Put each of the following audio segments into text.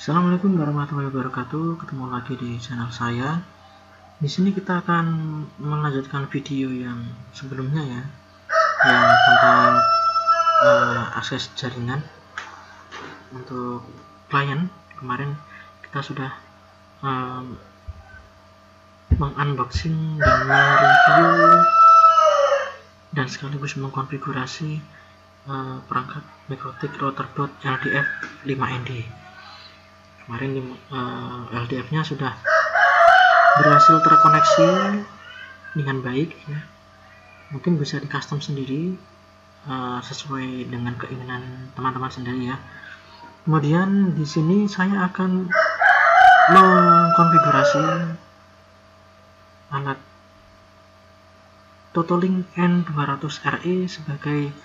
Assalamualaikum warahmatullahi wabarakatuh. Ketemu lagi di channel saya. Di sini kita akan melanjutkan video yang sebelumnya ya, yang tentang akses jaringan untuk klien. Kemarin kita sudah mengunboxing dan mereview dan sekaligus mengkonfigurasi perangkat Mikrotik Router LDF 5ND. Kemarin LDF-nya sudah berhasil terkoneksi dengan baik ya. Mungkin bisa di custom sendiri sesuai dengan keinginan teman-teman sendiri ya. Kemudian di sini saya akan mengkonfigurasi alat Totolink N200RE sebagai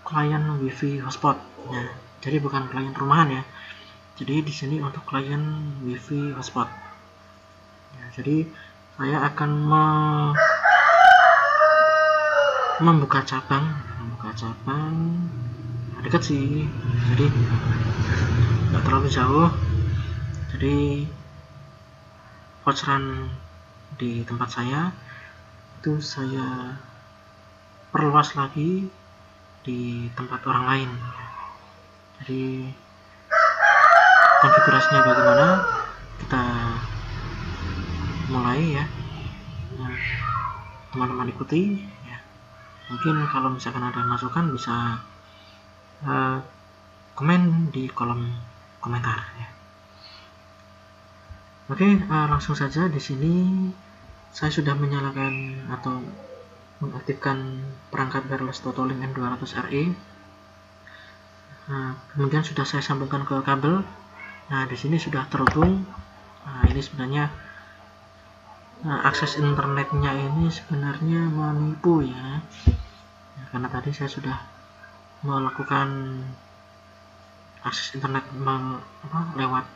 klien WiFi hotspot. Nah, jadi bukan klien rumahan ya. Jadi di sini untuk klien WiFi hotspot. Ya, jadi saya akan membuka cabang dekat sih, jadi nggak terlalu jauh. Jadi voucheran di tempat saya itu saya perluas lagi di tempat orang lain. Jadi konfigurasinya bagaimana, kita mulai ya. Teman-teman ikuti ya. Mungkin kalau misalkan ada masukan bisa komen di kolom komentar ya. Oke, langsung saja. Di sini saya sudah menyalakan atau mengaktifkan perangkat wireless Totolink N200RE. Kemudian sudah saya sambungkan ke kabel. Nah, di sini sudah terhubung. Nah, ini sebenarnya akses internetnya ini sebenarnya menipu ya. Karena tadi saya sudah melakukan akses internet lewat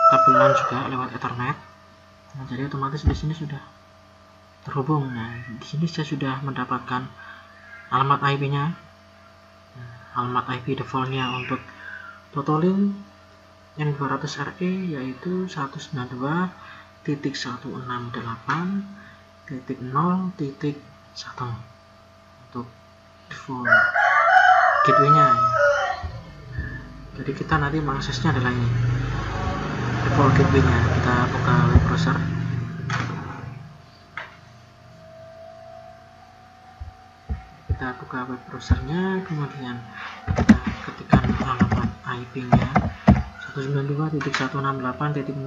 kabelan juga, lewat Ethernet. Nah, jadi otomatis di sini sudah terhubung. Nah, di sini saya sudah mendapatkan alamat IP-nya. Alamat IP defaultnya untuk Totolink N200RE yaitu 192.168.0.1 untuk default gateway-nya ya. Jadi kita nanti mengaksesnya adalah ini, default gateway-nya. Kita buka web browser. Kita buka web browsernya, kemudian kita ketikkan alamat IP-nya 192.168.0.1.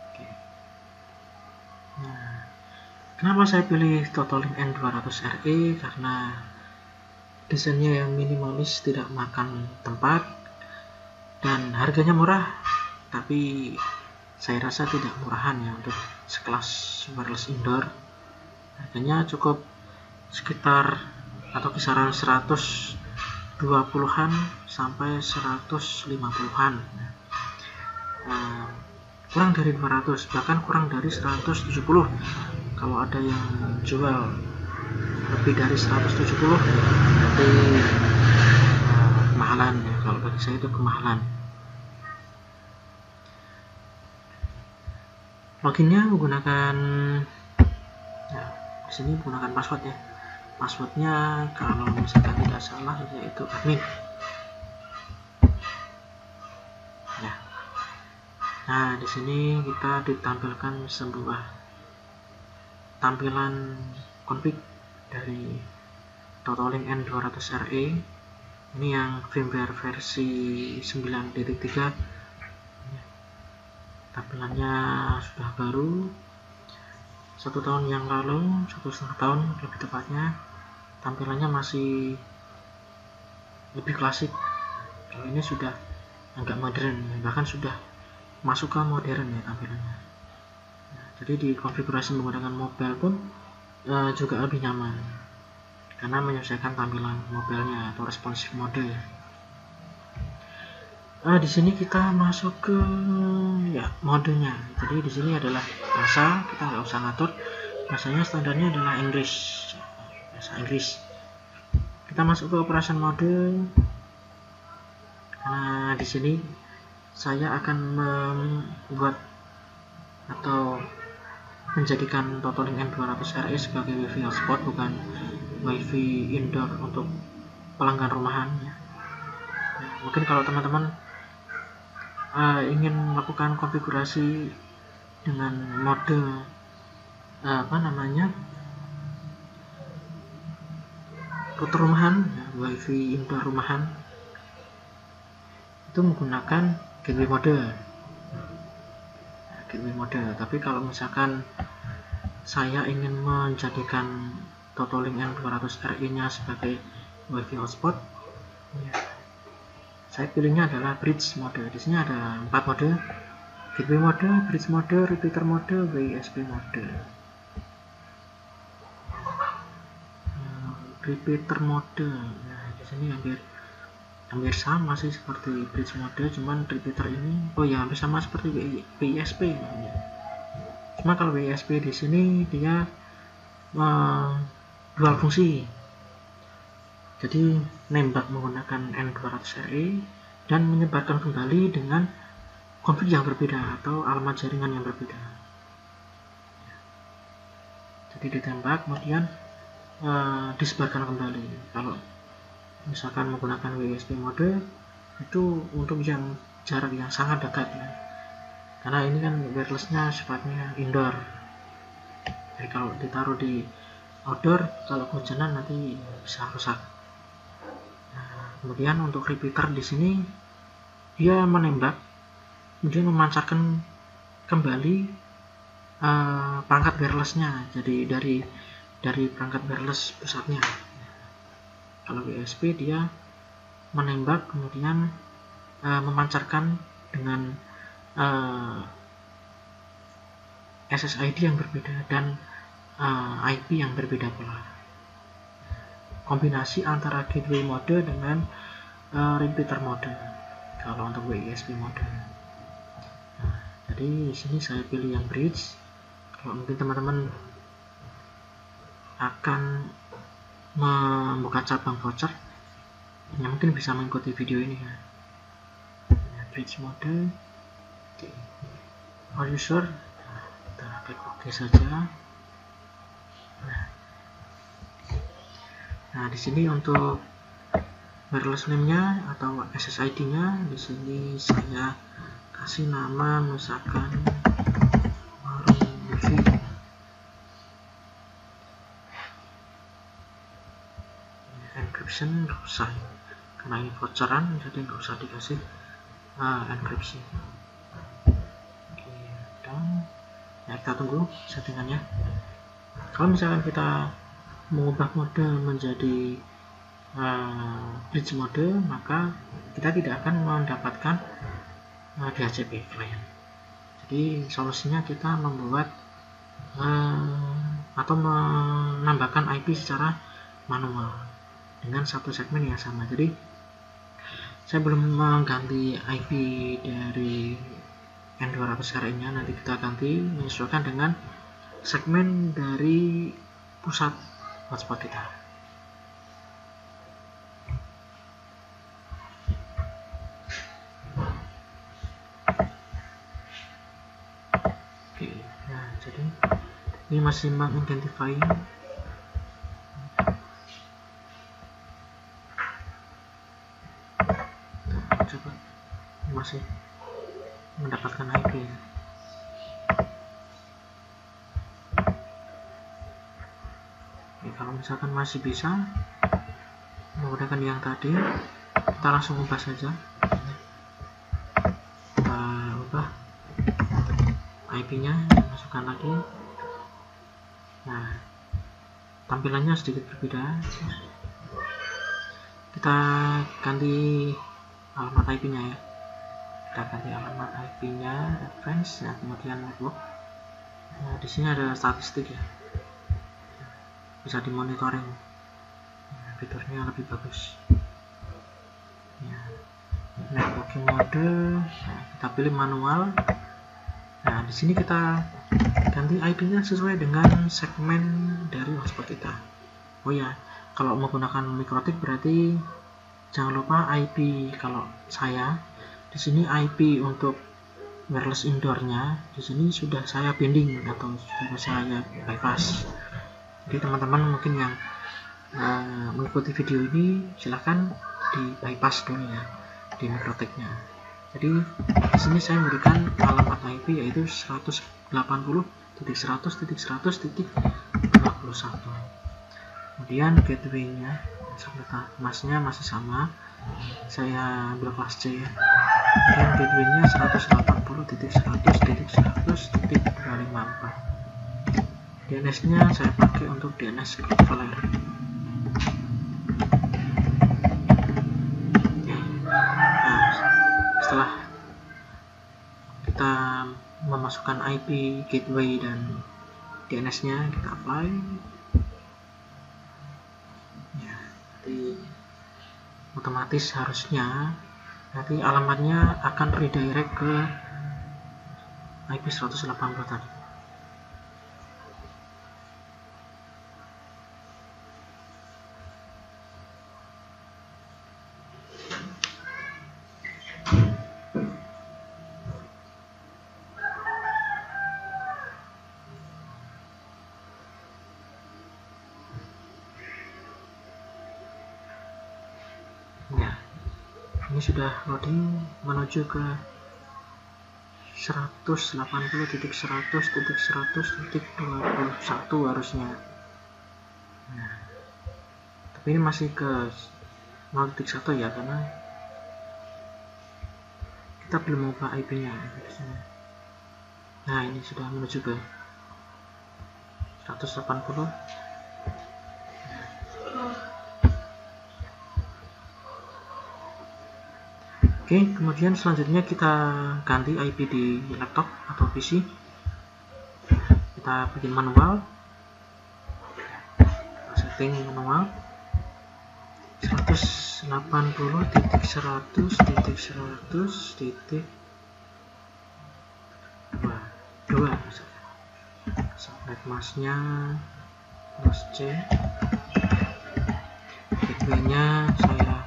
Oke. Nah, kenapa saya pilih Totolink N200RE? Karena desainnya yang minimalis, tidak makan tempat, dan harganya murah. Tapi saya rasa tidak murahan ya untuk sekelas wireless indoor. Harganya cukup sekitar atau kisaran 120-an sampai 150-an. Kurang dari 200, bahkan kurang dari 170. Kalau ada yang jual lebih dari 170 berarti kemahalan ya. Kalau bagi saya itu kemahalan. Loginnya menggunakan di sini menggunakan password ya. Passwordnya kalau misalkan tidak salah yaitu admin ya. Nah, di sini kita ditampilkan sebuah tampilan config dari Totolink N200RE. Ini yang firmware versi 9.3. Tampilannya sudah baru, 1 tahun yang lalu, 1,5 tahun lebih tepatnya. Tampilannya masih lebih klasik. Kalau ini sudah agak modern, bahkan sudah masuk ke modern ya tampilannya. Nah, jadi di konfigurasi menggunakan mobile pun juga lebih nyaman karena menyesuaikan tampilan mobilenya atau responsive mode ya. Di sini kita masuk ke ya modenya. Jadi di sini adalah bahasa, kita nggak usah ngatur. Bahasanya standarnya adalah Inggris, bahasa Inggris. Kita masuk ke operation mode. Karena di sini saya akan membuat atau menjadikan Totalink N200RE sebagai WiFi hotspot, bukan WiFi indoor untuk pelanggan rumahan ya. Nah, mungkin kalau teman-teman ingin melakukan konfigurasi dengan mode router rumahan ya, WiFi indoor rumahan, itu menggunakan gateway mode. Tapi kalau misalkan saya ingin menjadikan Totalink N200RE nya sebagai WiFi hotspot ya, saya pilihnya adalah bridge mode. Di sini ada 4 mode: gateway mode, bridge mode, repeater mode, WISP mode. Repeater mode, nah di sini hampir sama sih seperti bridge mode, cuman repeater ini hampir sama seperti WISP ya. Cuma kalau WISP di sini dia dual fungsi, jadi nembak menggunakan N200RE dan menyebarkan kembali dengan konfig yang berbeda atau alamat jaringan yang berbeda. Jadi ditembak kemudian disebarkan kembali. Kalau misalkan menggunakan WISP mode itu untuk yang jarak yang sangat dekat ya, karena ini kan wirelessnya sifatnya indoor, jadi kalau ditaruh di outdoor, kalau hujanan nanti bisa rusak. Nah, kemudian untuk repeater di sini dia menembak kemudian memancarkan kembali perangkat wirelessnya, jadi dari perangkat wireless pusatnya. Kalau WISP dia menembak kemudian memancarkan dengan SSID yang berbeda dan IP yang berbeda pula. Kombinasi antara gateway mode dengan repeater mode kalau untuk WISP mode. Nah, jadi di sini saya pilih yang bridge. Kalau mungkin teman-teman akan membuka cabang voucher yang mungkin bisa mengikuti video ini ya. Bridge mode, are you sure? Kita klik OK saja. Nah, di sini untuk wireless name-nya atau SSID-nya di sini saya kasih nama misalkan warung wifi. Encryption nggak usah karena ini voucheran, jadi nggak usah dikasih encryption. Oke, dan ya kita tunggu settingannya. Kalau misalkan kita mengubah mode menjadi bridge mode, maka kita tidak akan mendapatkan DHCP client. Jadi solusinya kita membuat atau menambahkan IP secara manual dengan satu segmen yang sama. Jadi saya belum mengganti IP dari N200RE nya, nanti kita ganti menyesuaikan dengan segmen dari pusat hotspot kita. Oke, nah jadi ini masih mengidentify. Coba masih mendapatkan IP ya. Oke, kalau misalkan masih bisa menggunakan yang tadi, kita langsung ubah saja. Kita ubah IP nya, masukkan lagi. Nah, tampilannya sedikit berbeda. Kita ganti alamat IP nya ya, kita ganti alamat IP nya advance ya, kemudian network. Nah, di sini ada statistik ya, bisa dimonitoring. Nah, fiturnya lebih bagus ya. Networking mode, nah, kita pilih manual. Nah, di sini kita ganti IP nya sesuai dengan segmen dari hotspot kita. Oh ya, kalau menggunakan MikroTik berarti Jangan lupa IP, kalau saya di sini IP untuk wireless indoornya di sini sudah saya binding atau sudah saya bypass. Jadi teman-teman mungkin yang mengikuti video ini silahkan di bypass dulu ya di MikroTik-nya. Jadi di sini saya memberikan alamat IP yaitu 180.100.100.21. Kemudian gateway-nya masnya masih sama, saya ambil kelas C ya. Dan gateway-nya 180.100.100.254. DNS-nya saya pakai untuk DNS equivalent. Nah, setelah kita memasukkan IP, gateway, dan DNS-nya, kita apply. Ya, nanti otomatis harusnya nanti alamatnya akan redirect ke IP 180 tadi. Ya, ini sudah loading menuju ke 180.100.100.21 harusnya. Nah, tapi ini masih ke 0.1 ya, karena kita belum mengubah IP-nya. Nah, ini sudah menuju ke 180. Oke, kemudian selanjutnya kita ganti IP di laptop atau PC. Kita bikin manual, setting manual 180.100.100.22. Subnet masnya plus C, gateway-nya saya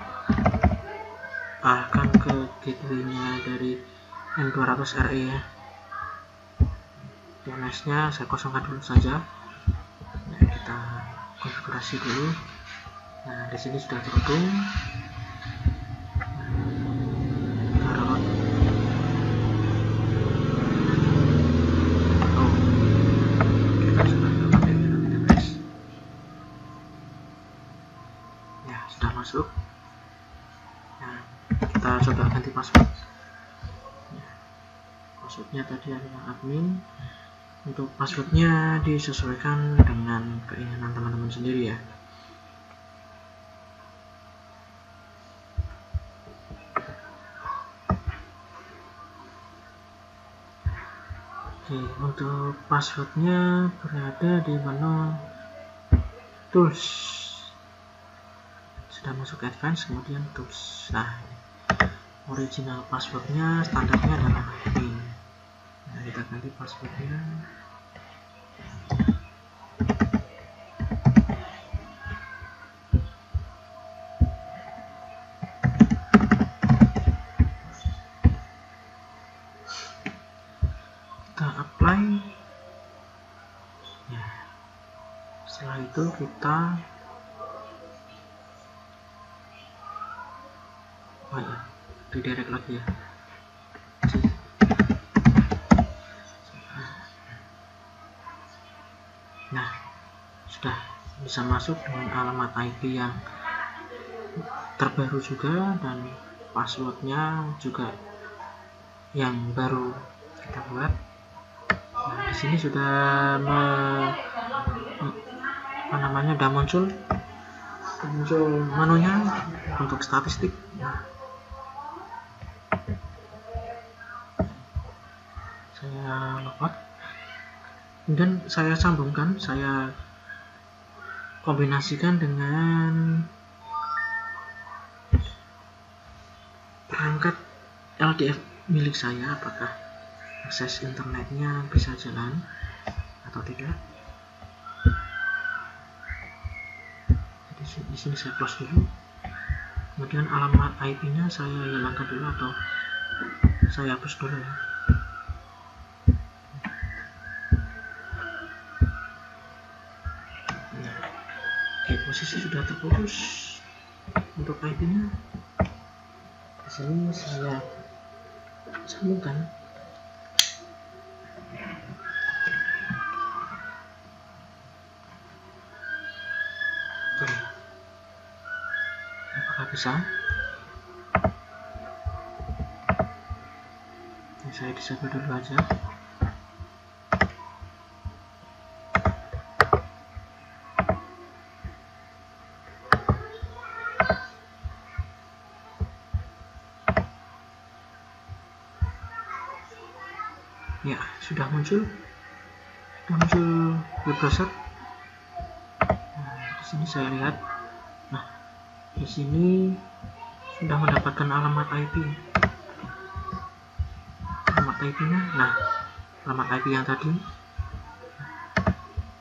arahkan ke gateway-nya dari N200RE ya. DNS-nya saya kosongkan dulu saja. Nah, kita konfigurasi dulu. Nah, di sini sudah terhubung. Kita sudah pakai database. Ya, sudah masuk. Kita coba ganti password. Passwordnya tadi adalah admin. Untuk passwordnya disesuaikan dengan keinginan teman-teman sendiri ya. Oke, untuk passwordnya berada di menu tools. Sudah masuk advance, kemudian tools. Nah, original passwordnya standarnya adalah ini. Nah, kita ganti passwordnya. Kita apply ya. Setelah itu kita redirect lagi ya. Nah, sudah bisa masuk dengan alamat IP yang terbaru juga, dan passwordnya juga yang baru kita buat. Nah, di sini sudah udah muncul menunya untuk statistik. Saya logout, kemudian saya sambungkan, saya kombinasikan dengan perangkat LDF milik saya, apakah akses internetnya bisa jalan atau tidak. Jadi di sini saya close dulu. Kemudian alamat IP-nya saya hilangkan dulu atau saya hapus dulu ya. Nah, oke, posisi sudah terputus untuk IP-nya. Di sini saya sambungkan. Oke, apakah bisa? Saya disable dulu aja. Ya, sudah muncul web browser. Nah, di sini saya lihat. Nah, di sini sudah mendapatkan alamat IP. Alamat IP-nya. Nah, alamat IP yang tadi.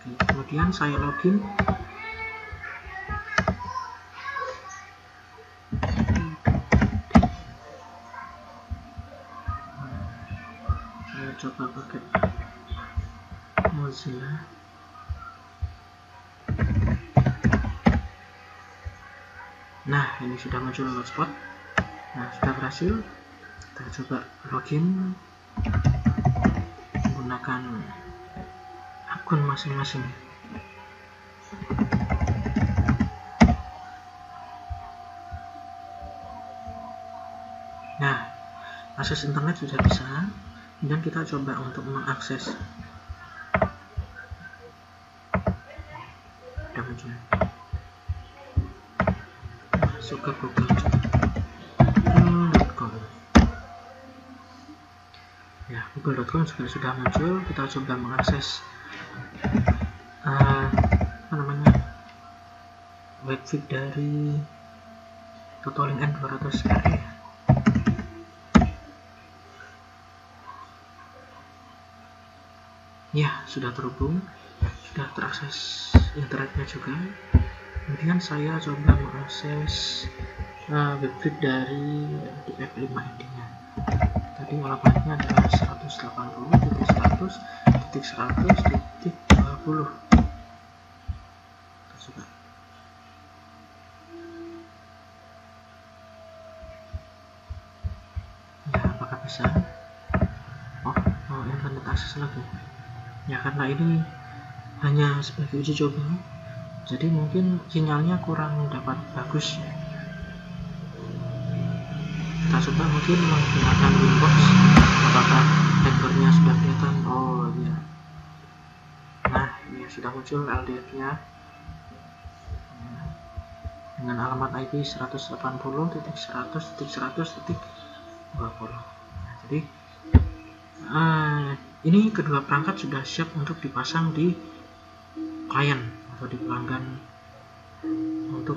Oke, kemudian saya login. Saya coba pakai Mozilla. Nah, ini sudah muncul hotspot. Nah, sudah berhasil. Kita coba login menggunakan akun masing-masing. Nah, akses internet sudah bisa. Kemudian kita coba untuk mengakses. Sudah muncul. Masuk ke google.com. Ya, google.com juga sudah muncul. Kita coba mengakses webfeed dari Totoling N200RE. Ya, sudah terhubung, sudah terakses internetnya juga. Kemudian saya coba mengakses webfeed dari F5ID-nya. Tadi alamatnya adalah 180.100.100.20. Kita coba. Ya, apakah bisa? Oh, internet akses lagi. Ya, karena ini hanya sebagai uji coba, jadi mungkin sinyalnya kurang dapat bagus. Kita coba mungkin menggunakan Winbox. Apakah hackernya sudah kelihatan? Oh iya. Nah, ini sudah muncul LDF-nya dengan alamat IP 180.100.100.20. Nah, jadi ini kedua perangkat sudah siap untuk dipasang di klien atau di pelanggan untuk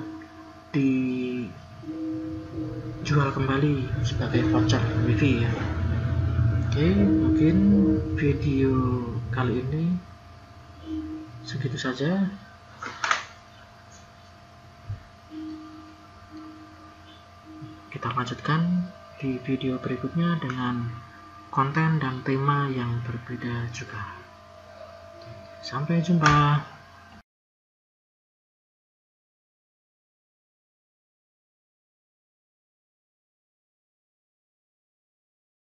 dijual kembali sebagai voucher wifi ya. Oke, mungkin video kali ini segitu saja. Kita lanjutkan di video berikutnya dengan konten dan tema yang berbeda juga. Sampai jumpa.